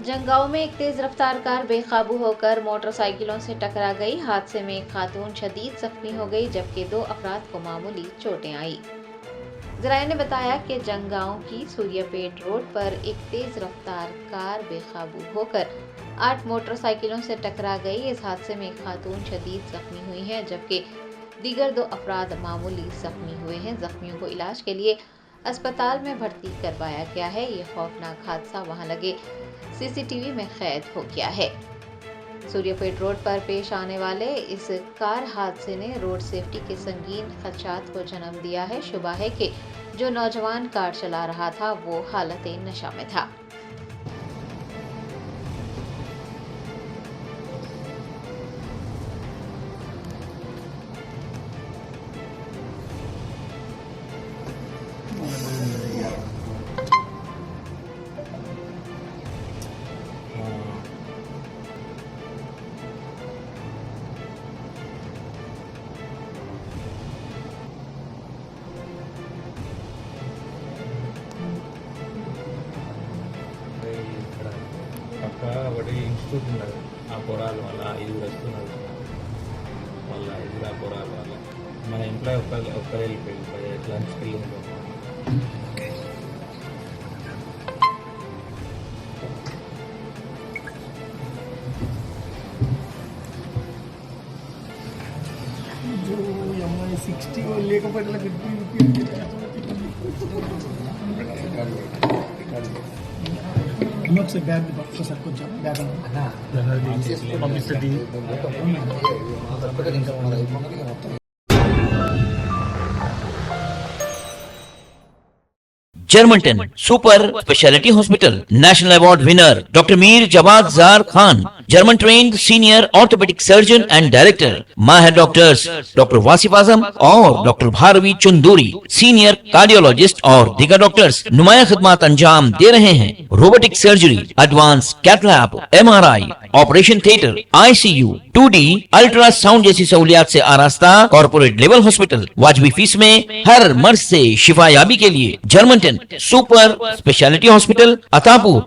जंगांव में एक तेज रफ्तार कार बेकाबू होकर मोटरसाइकिलों से टकरा गई। हादसे में एक खातून शदीद जख्मी हो गई, जबकि 2 अफराद को मामूली चोटें आई। जराये ने बताया कि जंगांव की सूर्यापेट रोड पर एक तेज रफ्तार कार बेकाबू होकर 8 मोटरसाइकिलों से टकरा गई। इस हादसे में एक खातून शदीद जख्मी हुई है, जबकि दीगर 2 अफराद मामूली जख्मी हुए हैं। जख्मियों को इलाज के लिए अस्पताल में भर्ती करवाया गया है। ये खौफनाक हादसा वहां लगे सीसीटीवी में कैद हो गया है। सूर्यापेट रोड पर पेश आने वाले इस कार हादसे ने रोड सेफ्टी के संगीन खदशात को जन्म दिया है। शुबा है कि जो नौजवान कार चला रहा था वो हालत नशा में था। పక్క ఒకటి ఇన్స్టిట్యూట్ ఉన్నది. ఆ పొరాల వల్ల 5 వస్తున్నారు. వాళ్ళ 5 పొరాల వల్ల మన ఎంప్లాయ్ ఒక్కరు వెళ్ళిపోయి లంచ్కి వెళ్ళి ఉంటాం. जो एमआई 60 లేకపోతే से बैग सर कुछ बैग पंपिस्ती जर्मनटन super speciality hospital national award winner doctor Mir Jawad जार Khan, German trained senior orthopaedic surgeon and director, माहिर डॉक्टर्स डॉक्टर वासिफ आजम और doctor Bharavi Chunduri, senior cardiologist और दीगर डॉक्टर्स नुमाया खिदमत अंजाम दे रहे हैं। Robotic surgery, advance cath lab, MRI, operation theatre, ICU, 2D ultrasound जैसी सहूलियात से आरास्ता कॉर्पोरेट लेवल हॉस्पिटल। वाजबी फीस में हर मर्ज से शिफायाबी के लिए Germanton super speciality hospital, Attapur.